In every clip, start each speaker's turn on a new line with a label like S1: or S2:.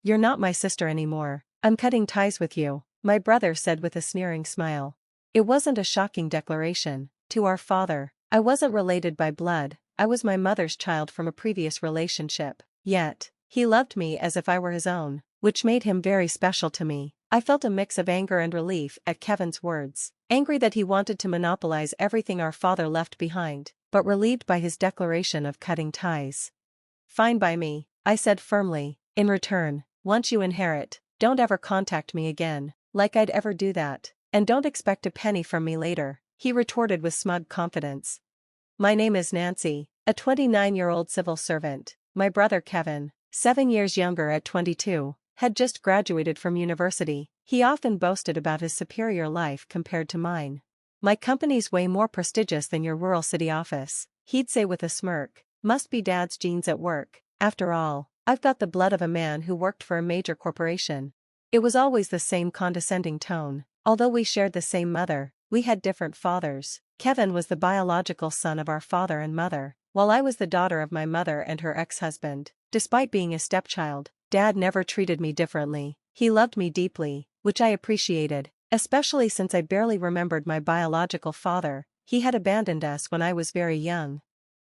S1: You're not my sister anymore. I'm cutting ties with you, my brother said with a sneering smile. It wasn't a shocking declaration. To our father, I wasn't related by blood, I was my mother's child from a previous relationship. Yet, he loved me as if I were his own, which made him very special to me. I felt a mix of anger and relief at Kevin's words. Angry that he wanted to monopolize everything our father left behind, but relieved by his declaration of cutting ties. Fine by me, I said firmly. In return, once you inherit, don't ever contact me again, like I'd ever do that. And don't expect a penny from me later, he retorted with smug confidence. My name is Nancy, a 29-year-old civil servant. My brother Kevin, 7 years younger at 22, had just graduated from university. He often boasted about his superior life compared to mine. My company's way more prestigious than your rural city office, he'd say with a smirk. Must be Dad's genes at work. After all, I've got the blood of a man who worked for a major corporation. It was always the same condescending tone. Although we shared the same mother, we had different fathers. Kevin was the biological son of our father and mother, while I was the daughter of my mother and her ex-husband. Despite being a stepchild, Dad never treated me differently. He loved me deeply, which I appreciated, especially since I barely remembered my biological father. He had abandoned us when I was very young.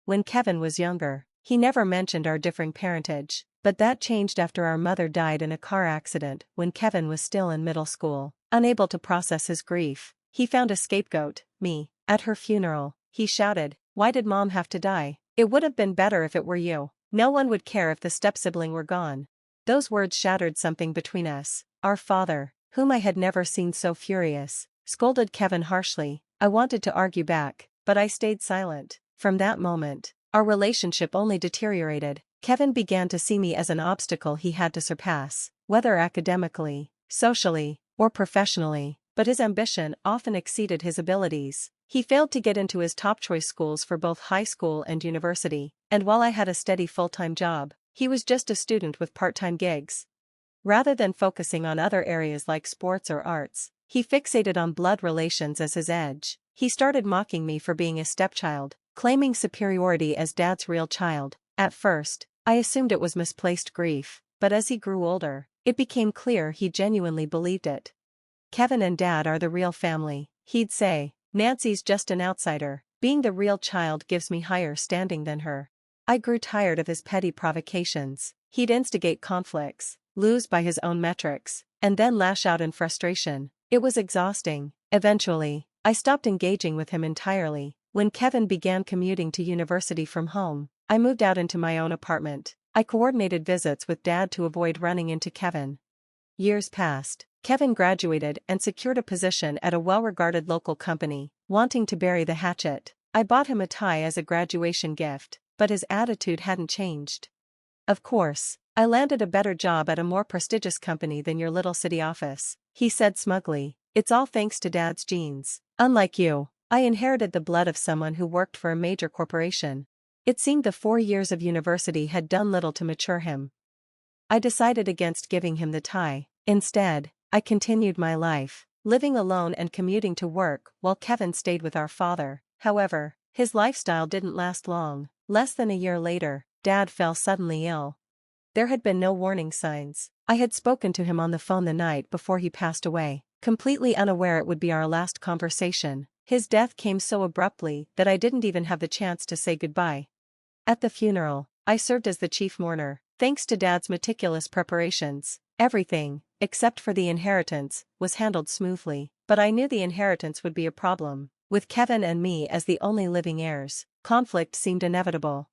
S1: When Kevin was younger, he never mentioned our differing parentage, but that changed after our mother died in a car accident when Kevin was still in middle school. Unable to process his grief, he found a scapegoat, me. At her funeral, he shouted, "Why did Mom have to die? It would have been better if it were you. No one would care if the step-sibling were gone." Those words shattered something between us. Our father, whom I had never seen so furious, scolded Kevin harshly. I wanted to argue back, but I stayed silent. From that moment, our relationship only deteriorated. Kevin began to see me as an obstacle he had to surpass, whether academically, socially, or professionally, but his ambition often exceeded his abilities. He failed to get into his top choice schools for both high school and university, and while I had a steady full-time job, he was just a student with part-time gigs. Rather than focusing on other areas like sports or arts, he fixated on blood relations as his edge. He started mocking me for being a stepchild, claiming superiority as Dad's real child. At first, I assumed it was misplaced grief, but as he grew older, it became clear he genuinely believed it. Kevin and Dad are the real family, he'd say. Nancy's just an outsider. Being the real child gives me higher standing than her. I grew tired of his petty provocations. He'd instigate conflicts, lose by his own metrics, and then lash out in frustration. It was exhausting. Eventually, I stopped engaging with him entirely. When Kevin began commuting to university from home, I moved out into my own apartment. I coordinated visits with Dad to avoid running into Kevin. Years passed. Kevin graduated and secured a position at a well-regarded local company. Wanting to bury the hatchet, I bought him a tie as a graduation gift, but his attitude hadn't changed. Of course, I landed a better job at a more prestigious company than your little city office, he said smugly. It's all thanks to Dad's genes. Unlike you, I inherited the blood of someone who worked for a major corporation. It seemed the 4 years of university had done little to mature him. I decided against giving him the tie. Instead, I continued my life, living alone and commuting to work while Kevin stayed with our father. However, his lifestyle didn't last long. Less than a year later, Dad fell suddenly ill. There had been no warning signs. I had spoken to him on the phone the night before he passed away, completely unaware it would be our last conversation. His death came so abruptly that I didn't even have the chance to say goodbye. At the funeral, I served as the chief mourner. Thanks to Dad's meticulous preparations, everything, except for the inheritance, was handled smoothly. But I knew the inheritance would be a problem. With Kevin and me as the only living heirs, conflict seemed inevitable.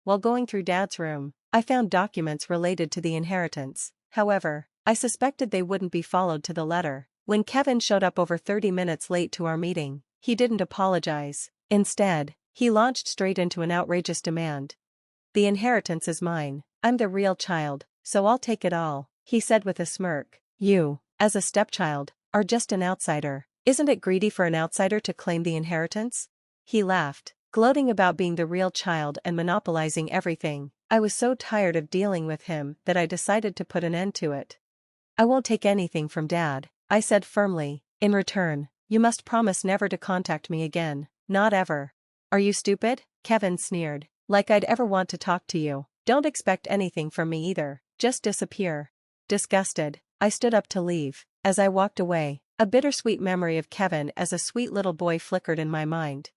S1: While going through Dad's room, I found documents related to the inheritance. However, I suspected they wouldn't be followed to the letter. When Kevin showed up over 30 minutes late to our meeting, he didn't apologize. Instead, he launched straight into an outrageous demand. "The inheritance is mine. I'm the real child, so I'll take it all," he said with a smirk. "You, as a stepchild, are just an outsider. Isn't it greedy for an outsider to claim the inheritance?" He laughed, gloating about being the real child and monopolizing everything. I was so tired of dealing with him that I decided to put an end to it. "I won't take anything from Dad," I said firmly. "In return, you must promise never to contact me again. Not ever." "Are you stupid?" Kevin sneered. "Like I'd ever want to talk to you. Don't expect anything from me either. Just disappear." Disgusted, I stood up to leave. As I walked away, a bittersweet memory of Kevin as a sweet little boy flickered in my mind.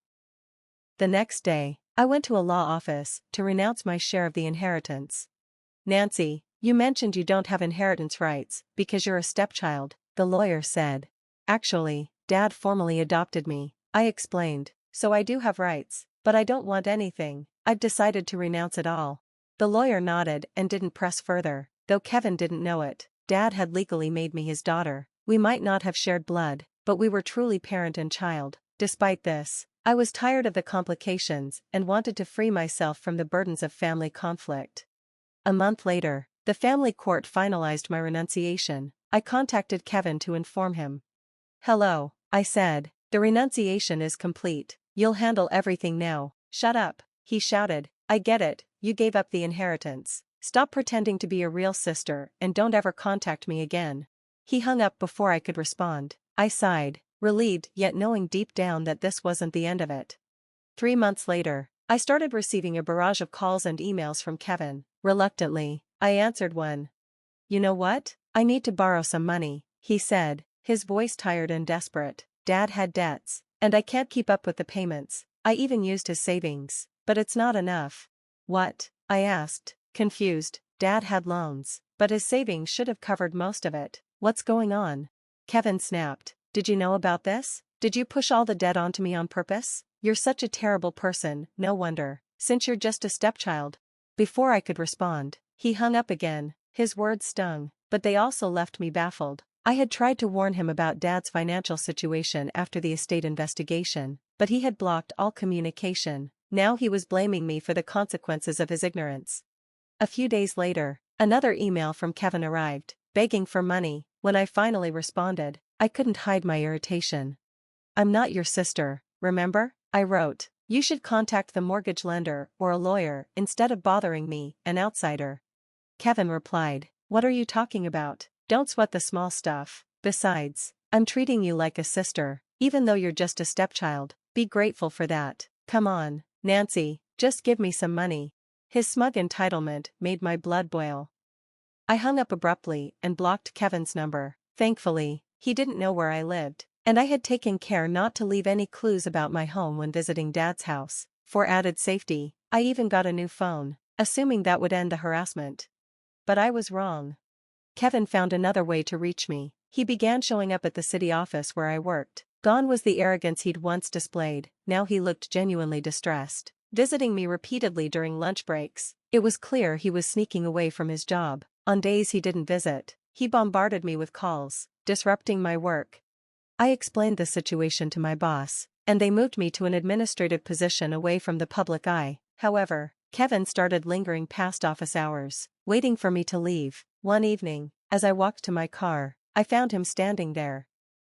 S1: The next day, I went to a law office to renounce my share of the inheritance. "Nancy, you mentioned you don't have inheritance rights because you're a stepchild," the lawyer said. "Actually, Dad formally adopted me," I explained, "so I do have rights, but I don't want anything. I've decided to renounce it all." The lawyer nodded and didn't press further, though Kevin didn't know it. Dad had legally made me his daughter. We might not have shared blood, but we were truly parent and child. Despite this, I was tired of the complications and wanted to free myself from the burdens of family conflict. A month later, the family court finalized my renunciation. I contacted Kevin to inform him. "Hello," I said. "The renunciation is complete. You'll handle everything now." "Shut up," he shouted. "I get it, you gave up the inheritance. Stop pretending to be a real sister and don't ever contact me again." He hung up before I could respond. I sighed, relieved yet knowing deep down that this wasn't the end of it. 3 months later, I started receiving a barrage of calls and emails from Kevin. Reluctantly, I answered one. "You know what? I need to borrow some money," he said, his voice tired and desperate. "Dad had debts, and I can't keep up with the payments. I even used his savings, but it's not enough." "What?" I asked, confused. Dad had loans, but his savings should have covered most of it. "What's going on?" Kevin snapped. "Did you know about this? Did you push all the debt onto me on purpose? You're such a terrible person, no wonder, since you're just a stepchild." Before I could respond, he hung up again. His words stung, but they also left me baffled. I had tried to warn him about Dad's financial situation after the estate investigation, but he had blocked all communication. Now he was blaming me for the consequences of his ignorance. A few days later, another email from Kevin arrived, begging for money. When I finally responded, I couldn't hide my irritation. "I'm not your sister, remember?" I wrote. "You should contact the mortgage lender or a lawyer instead of bothering me, an outsider." Kevin replied, "What are you talking about? Don't sweat the small stuff. Besides, I'm treating you like a sister, even though you're just a stepchild. Be grateful for that. Come on, Nancy, just give me some money." His smug entitlement made my blood boil. I hung up abruptly and blocked Kevin's number. Thankfully, he didn't know where I lived, and I had taken care not to leave any clues about my home when visiting Dad's house. For added safety, I even got a new phone, assuming that would end the harassment. But I was wrong. Kevin found another way to reach me. He began showing up at the city office where I worked. Gone was the arrogance he'd once displayed, now he looked genuinely distressed. Visiting me repeatedly during lunch breaks, it was clear he was sneaking away from his job. On days he didn't visit, he bombarded me with calls, disrupting my work. I explained the situation to my boss, and they moved me to an administrative position away from the public eye. However, Kevin started lingering past office hours, waiting for me to leave. One evening, as I walked to my car, I found him standing there.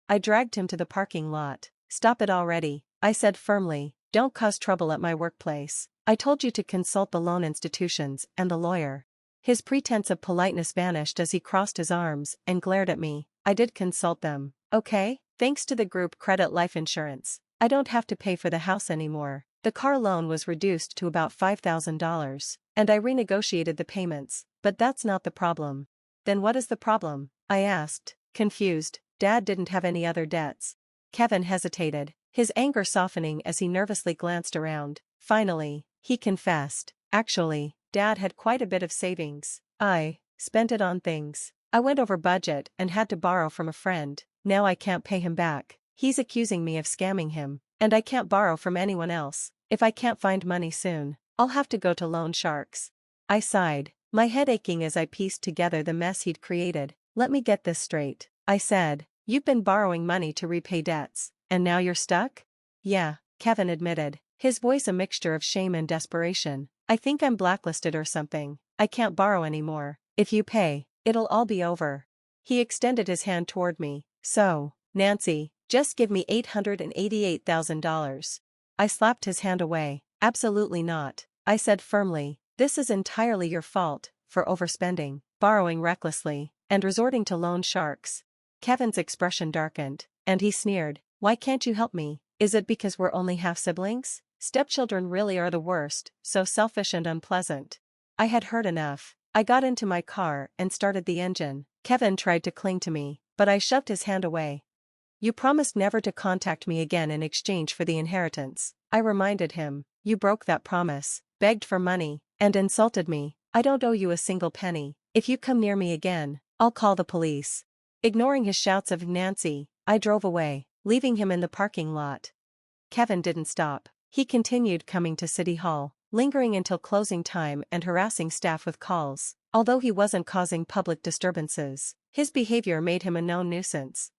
S1: I dragged him to the parking lot. "Stop it already," I said firmly. "Don't cause trouble at my workplace. I told you to consult the loan institutions and the lawyer." His pretense of politeness vanished as he crossed his arms and glared at me. "I did consult them, okay? Thanks to the group credit life insurance, I don't have to pay for the house anymore. The car loan was reduced to about $5,000, and I renegotiated the payments, but that's not the problem." "Then what is the problem?" I asked, confused. Dad didn't have any other debts. Kevin hesitated, his anger softening as he nervously glanced around. Finally, he confessed. "Actually, Dad had quite a bit of savings. I spent it on things. I went over budget and had to borrow from a friend. Now I can't pay him back. He's accusing me of scamming him, and I can't borrow from anyone else. If I can't find money soon, I'll have to go to loan sharks." I sighed, my head aching as I pieced together the mess he'd created. "Let me get this straight," I said. "You've been borrowing money to repay debts, and now you're stuck?" "Yeah," Kevin admitted, his voice a mixture of shame and desperation. "I think I'm blacklisted or something. I can't borrow anymore. If you pay, it'll all be over." He extended his hand toward me. "So, Nancy, just give me $888,000. I slapped his hand away. "Absolutely not," I said firmly. "This is entirely your fault, for overspending, borrowing recklessly, and resorting to loan sharks." Kevin's expression darkened, and he sneered. "Why can't you help me? Is it because we're only half-siblings? Stepchildren really are the worst, so selfish and unpleasant." I had heard enough. I got into my car and started the engine. Kevin tried to cling to me, but I shoved his hand away. You promised never to contact me again in exchange for the inheritance. I reminded him. You broke that promise, begged for money, and insulted me. I don't owe you a single penny. If you come near me again, I'll call the police. Ignoring his shouts of Nancy, I drove away, leaving him in the parking lot. Kevin didn't stop. He continued coming to City Hall, lingering until closing time and harassing staff with calls. Although he wasn't causing public disturbances, his behavior made him a known nuisance.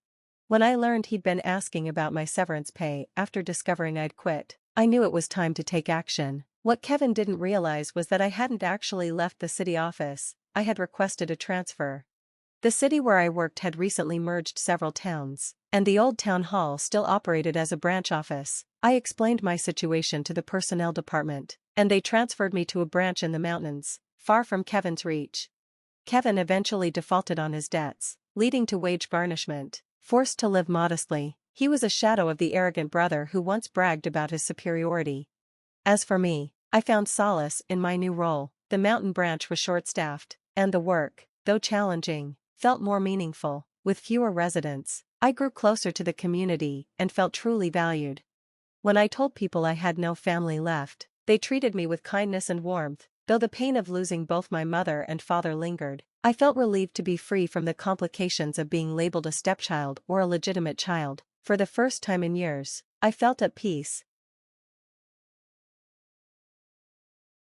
S1: When I learned he'd been asking about my severance pay after discovering I'd quit, I knew it was time to take action. What Kevin didn't realize was that I hadn't actually left the city office, I had requested a transfer. The city where I worked had recently merged several towns, and the old town hall still operated as a branch office. I explained my situation to the personnel department, and they transferred me to a branch in the mountains, far from Kevin's reach. Kevin eventually defaulted on his debts, leading to wage garnishment. Forced to live modestly, he was a shadow of the arrogant brother who once bragged about his superiority. As for me, I found solace in my new role. The mountain branch was short-staffed, and the work, though challenging, felt more meaningful. With fewer residents, I grew closer to the community and felt truly valued. When I told people I had no family left, they treated me with kindness and warmth. Though the pain of losing both my mother and father lingered, I felt relieved to be free from the complications of being labeled a stepchild or a legitimate child. For the first time in years, I felt at peace,